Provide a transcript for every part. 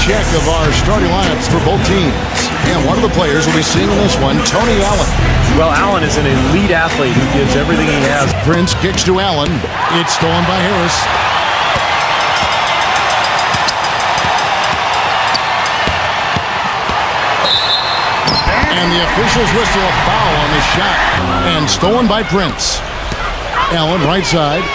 check of our starting lineups for both teams. And one of the players we'll be seeing in this one, Tony Allen. Well, Allen is an elite athlete who gives everything he has. Prince kicks to Allen. It's stolen by Harris. And the officials whistle a foul on the shot. And stolen by Prince. Allen, right side.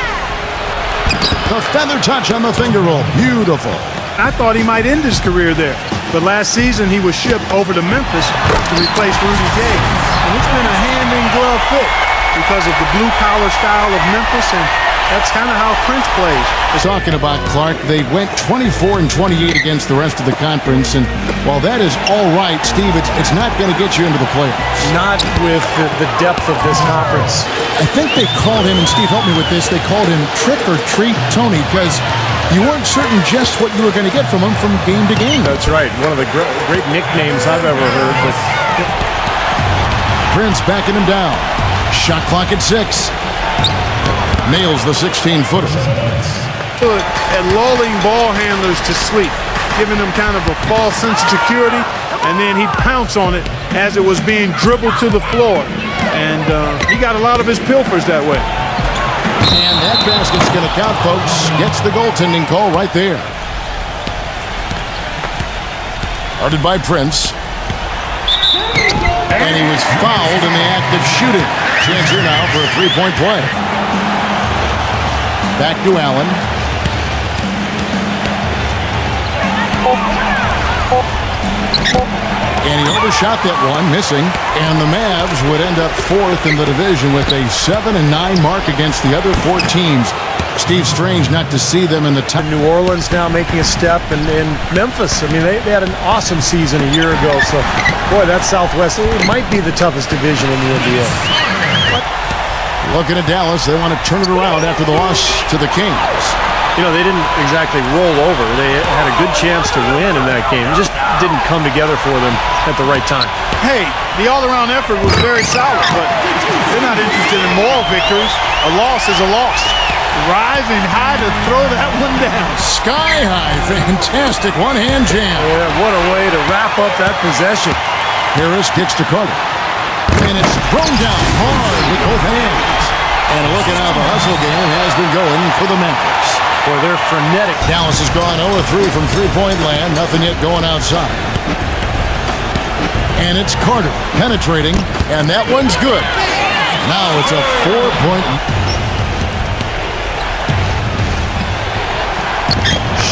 The feather touch on the finger roll. Beautiful. I thought he might end his career there. But last season, he was shipped over to Memphis to replace Rudy Gay. And it's been a hand-in-glove fit because of the blue-collar style of Memphis, and that's kind of how Prince plays. Talking about Clark, they went 24 and 28 against the rest of the conference, and while that is all right, Steve, it's not going to get you into the playoffs. Not with the depth of this conference. I think they called him, and Steve, help me with this, they called him Trick or Treat Tony, because you weren't certain just what you were going to get from him from game to game. That's right. One of the great nicknames I've ever heard. But Prince backing him down. Shot clock at 6. Nails the 16-footer. Good at lulling ball handlers to sleep, giving them kind of a false sense of security, and then he'd pounce on it as it was being dribbled to the floor. And he got a lot of his pilfers that way. And that basket's going to count, folks. Gets the goaltending call right there. Guarded by Prince. And he was fouled in the act of shooting. Chance here now for a three-point play. Back to Allen. And he overshot that one, missing. And the Mavs would end up 4th in the division with a 7-9 mark against the other 4 teams. Steve, strange not to see them in the top. New Orleans now making a step, and Memphis. I mean, they had an awesome season a year ago. So, boy, that Southwest, it might be the toughest division in the NBA. Looking at Dallas, they want to turn it around after the loss to the Kings. You know, they didn't exactly roll over. They had a good chance to win in that game. It just didn't come together for them at the right time. Hey, the all-around effort was very solid, but they're not interested in moral victories. A loss is a loss. Rising high to throw that one down. Sky high, fantastic one-hand jam. Yeah, what a way to wrap up that possession. Harris kicks to Carter. And it's thrown down hard with both hands. And look at how the hustle game has been going for the Memphis. Boy, they're frenetic. Dallas has gone 0-3 from three-point land. Nothing yet going outside. And it's Carter penetrating. And that one's good. Now it's a 4-point.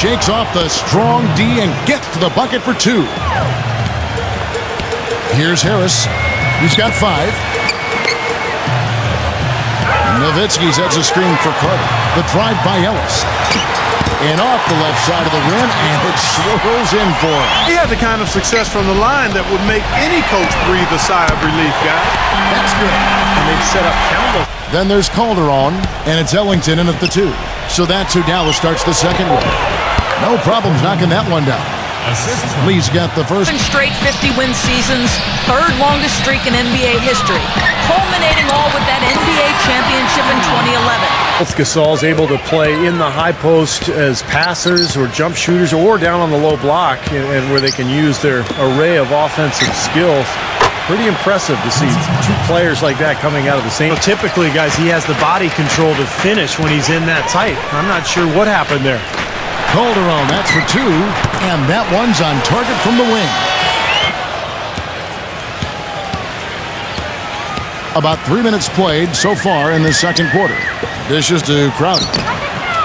Shakes off the strong D and gets to the bucket for 2. Here's Harris. He's got 5. Nowitzki sets a screen for Carter. The drive by Ellis. And off the left side of the rim, and it swirls in for him. He had the kind of success from the line that would make any coach breathe a sigh of relief, guys. That's good. And they've set up countless. Then there's Calderon, and it's Ellington in at the 2. So that's who Dallas starts the second with. No problems knocking that one down. Lee's got the first. Straight 50-win seasons, 3rd longest streak in NBA history, culminating all with that NBA championship in 2011. Both Gasol's able to play in the high post as passers or jump shooters or down on the low block, and where they can use their array of offensive skills. Pretty impressive to see 2 players like that coming out of the same. Well, typically, guys, he has the body control to finish when he's in that tight. I'm not sure what happened there. Calderon, that's for 2, and that one's on target from the wing. About 3 minutes played so far in the second quarter. Dishes to Crowder.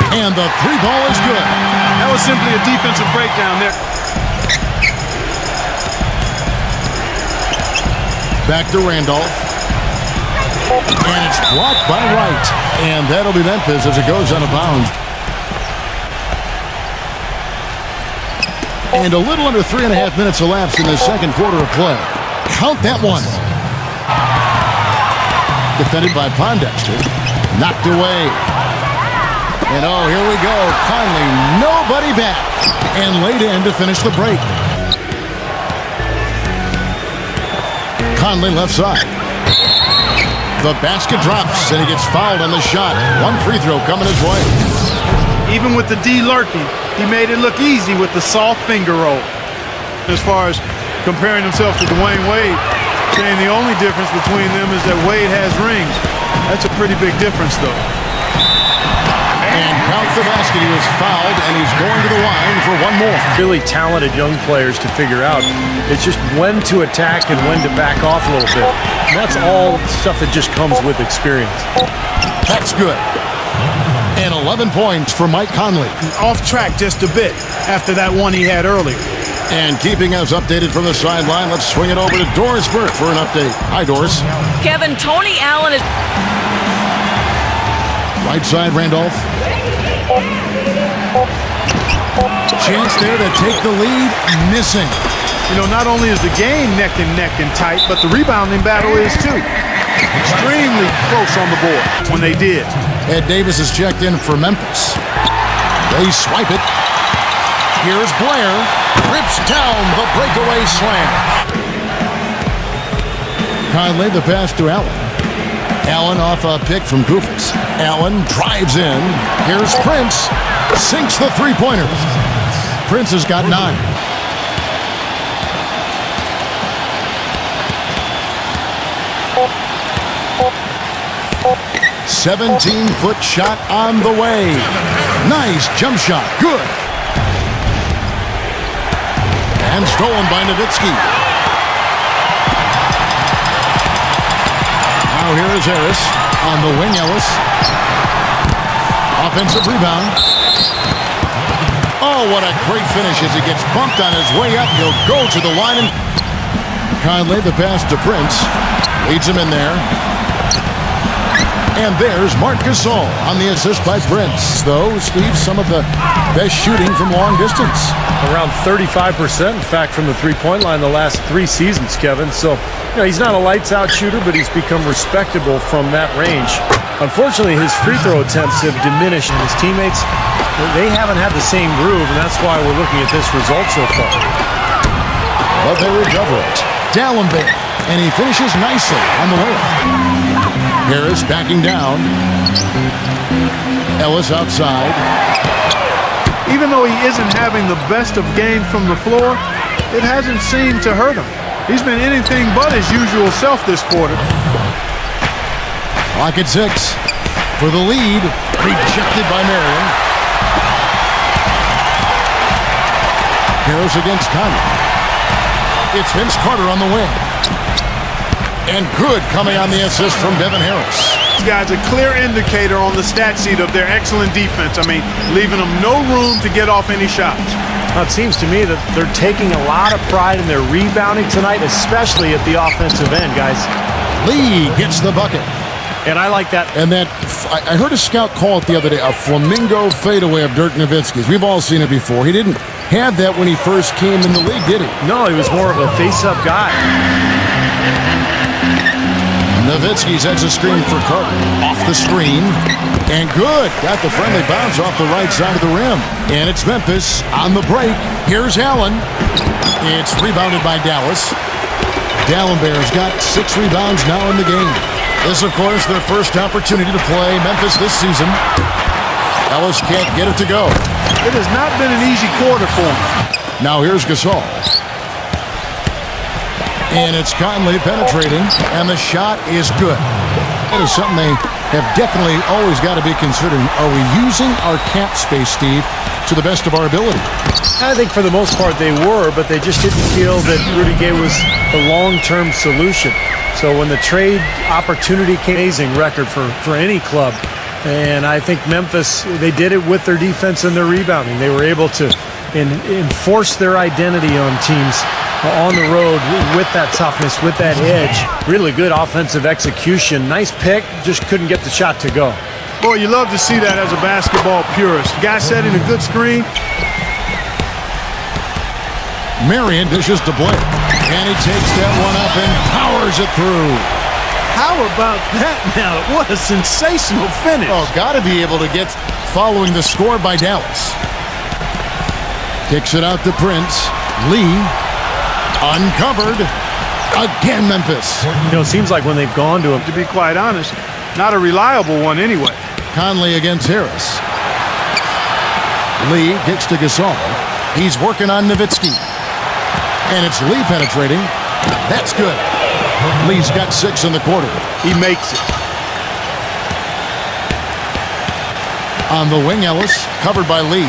And the 3-ball is good. That was simply a defensive breakdown there. Back to Randolph. And it's blocked by Wright. And that'll be Memphis as it goes out of bounds. And a little under 3.5 minutes elapsed in the second quarter of play. Count that one. Defended by Pondexter. Knocked away. And oh, here we go. Conley, nobody back. And laid in to finish the break. Conley left side. The basket drops, and he gets fouled on the shot. One free throw coming his way. Even with the D lurking, He made it look easy with the soft finger roll. As far as comparing himself to Dwayne Wade, saying the only difference between them is that Wade has rings. That's a pretty big difference, though. And counts the basket. He was fouled, and he's going to the line for one more. Really talented young players to figure out. It's just when to attack and when to back off a little bit. And that's all stuff that just comes with experience. That's good. And 11 points for Mike Conley. Off track just a bit after that one he had earlier. And keeping us updated from the sideline, let's swing it over to Doris Burke for an update. Hi, Doris. Kevin, Tony Allen is... Right side, Randolph. Chance there to take the lead, missing. You know, not only is the game neck and tight, but the rebounding battle is too. Extremely close on the board when they did. Ed Davis is checked in for Memphis. They swipe it. Here's Blair. Rips down the breakaway slam. Conley the pass to Allen. Allen off a pick from Koufos. Allen drives in. Here's Prince. Sinks the three-pointer. Prince has got 9. "17-foot shot on the way. Nice jump shot. Good. And stolen by Nowitzki. Now here is Harris on the wing. Ellis. Offensive rebound. Oh, what a great finish as he gets bumped on his way up. He'll go to the line. And Conley the pass to Prince. Leads him in there. And there's Marc Gasol on the assist by Prince. Though, Steve, some of the best shooting from long distance. Around 35%, in fact, from the three-point line the last 3 seasons, Kevin. So, you know, he's not a lights-out shooter, but he's become respectable from that range. Unfortunately, his free throw attempts have diminished. His teammates, they haven't had the same groove, and that's why we're looking at this result so far. But they recover it. D'Alembert, and he finishes nicely on the layup. Harris backing down. Ellis outside. Even though he isn't having the best of games from the floor, it hasn't seemed to hurt him. He's been anything but his usual self this quarter. Clock at 6 for the lead. Rejected by Marion. Harris against Conley. It's Vince Carter on the wing. And good coming on the assist from Devin Harris. This guy's a clear indicator on the stat sheet of their excellent defense. I mean, leaving them no room to get off any shots. Now, it seems to me that they're taking a lot of pride in their rebounding tonight, especially at the offensive end, guys. Lee gets the bucket. And I like that. And that, I heard a scout call it the other day, a flamingo fadeaway of Dirk Nowitzki's. We've all seen it before. He didn't have that when he first came in the league, did he? No, he was more of a face-up guy. Nowitzki sets a screen for Carter. Off the screen. And good. Got the friendly bounce off the right side of the rim. And it's Memphis on the break. Here's Allen. It's rebounded by Dallas. D'Alembert's got 6 rebounds now in the game. This, of course, their first opportunity to play Memphis this season. Ellis can't get it to go. It has not been an easy quarter for him. Now here's Gasol. And it's Conley penetrating, and the shot is good. That is something they have definitely always got to be considering. Are we using our cap space, Steve, to the best of our ability? I think for the most part they were, but they just didn't feel that Rudy Gay was the long-term solution. So when the trade opportunity came, amazing record for any club. And I think Memphis, they did it with their defense and their rebounding. They were able to enforce their identity on teams on the road with that toughness, with that edge. Really good offensive execution. Nice pick, just couldn't get the shot to go. Boy, you love to see that as a basketball purist. Guy setting a good screen. Marion dishes to Blair. And he takes that one up and powers it through. How about that now? What a sensational finish. Oh, got to be able to get following the score by Dallas. Kicks it out to Prince. Lee. Uncovered. Again, Memphis. You know, it seems like when they've gone to him, To be quite honest, not a reliable one anyway. Conley against Harris. Lee kicks to Gasol. He's working on Nowitzki. And it's Lee penetrating. That's good. Lee's got 6 in the quarter. He makes it. On the wing, Ellis, covered by Lee.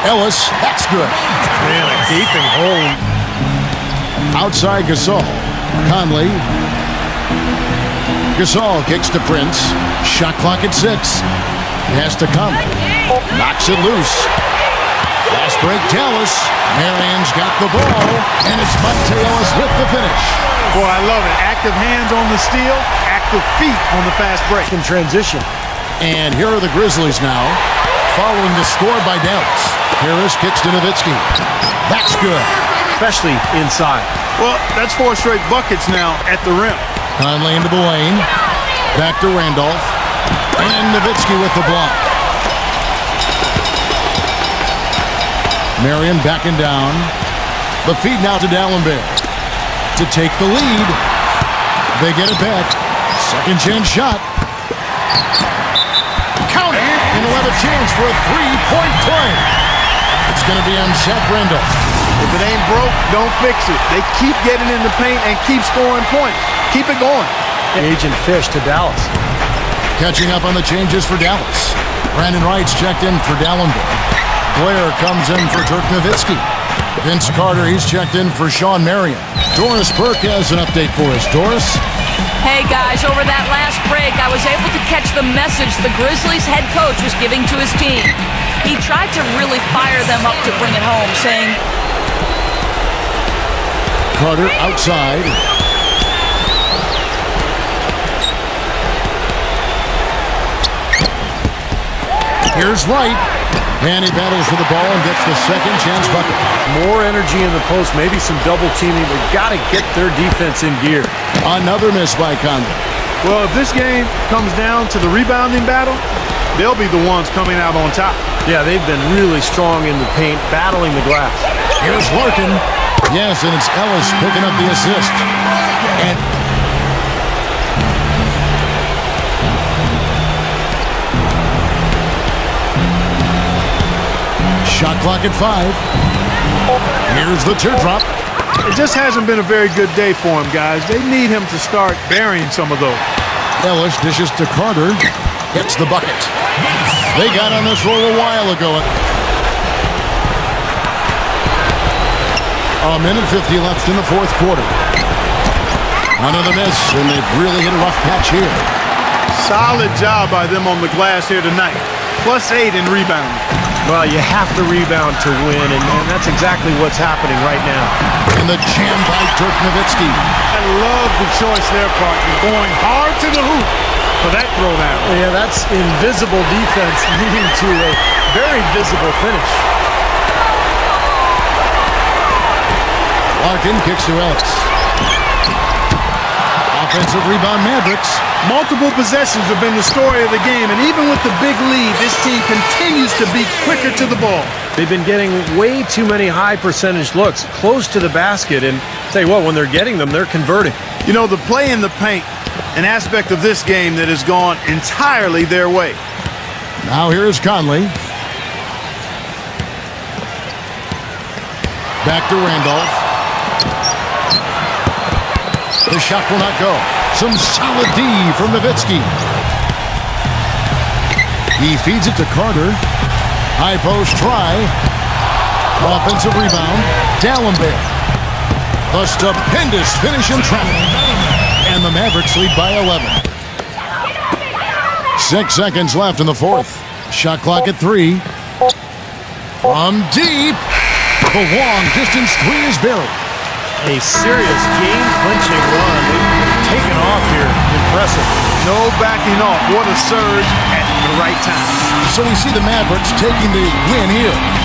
Ellis, that's good. Man, a gaping hole. Outside Gasol. Conley. Gasol kicks to Prince. Shot clock at 6. Pass to Conley. Knocks it loose. Fast break, Dallas. Marion's got the ball, and it's Monte Ellis with the finish. Boy, I love it. Active hands on the steal, active feet on the fast break. In transition. And here are the Grizzlies now, following the score by Dallas. Harris kicks to Nowitzki. That's good. Especially inside. Well, that's 4 straight buckets now at the rim. Conley into the lane. Back to Randolph. And Nowitzki with the block. Marion backing down. The feed now to Dallenberg to take the lead. They get it back. Second chance shot. Count it. And we'll have a chance for a 3-point play. It's going to be on Zach Randolph. If it ain't broke, don't fix it. They keep getting in the paint and keep scoring points. Keep it going. Agent Fish to Dallas. Catching up on the changes for Dallas. Brandon Wright's checked in for Dallenberg. Blair comes in for Dirk Nowitzki. Vince Carter, he's checked in for Sean Marion. Doris Burke has an update for us. Doris? Hey guys, over that last break, I was able to catch the message the Grizzlies head coach was giving to his team. He tried to really fire them up to bring it home, saying, Carter outside. Here's Wright. And he battles for the ball and gets the second chance bucket. More energy in the post, maybe some double teaming. They've got to get their defense in gear. Another miss by Conley. Well, if this game comes down to the rebounding battle, they'll be the ones coming out on top. Yeah, they've been really strong in the paint, battling the glass. Here's Larkin. Yes, and it's Ellis picking up the assist. And shot clock at 5. Here's the teardrop. It just hasn't been a very good day for him, guys. They need him to start burying some of those. Ellis dishes to Carter. Hits the bucket. They got on this roll a while ago. A minute 50 left in the fourth quarter. Another miss, and they've really hit a rough patch here. Solid job by them on the glass here tonight. +8 in rebounding. Well, you have to rebound to win, and that's exactly what's happening right now. And the jam by Dirk Nowitzki. I love the choice there, partner. Going hard to the hoop for that throwdown. Yeah, that's invisible defense leading to a very visible finish. Larkin kicks to Ellis. Offensive rebound, Mavericks. Multiple possessions have been the story of the game, and even with the big lead, this team continues to be quicker to the ball. They've been getting way too many high percentage looks close to the basket, and tell you what, when they're getting them, they're converting. You know, the play in the paint, an aspect of this game that has gone entirely their way. Now here's Conley. Back to Randolph. The shot will not go. Some solid D from Nowitzki. He feeds it to Carter. High post try. Offensive rebound. Dallenberg. The stupendous finish in traffic. And the Mavericks lead by 11. 6 seconds left in the fourth. Shot clock at 3. From deep. The long distance 3 is buried. A serious game-clinching run. They've taken off here. Impressive. No backing off. What a surge at the right time. So we see the Mavericks taking the win here.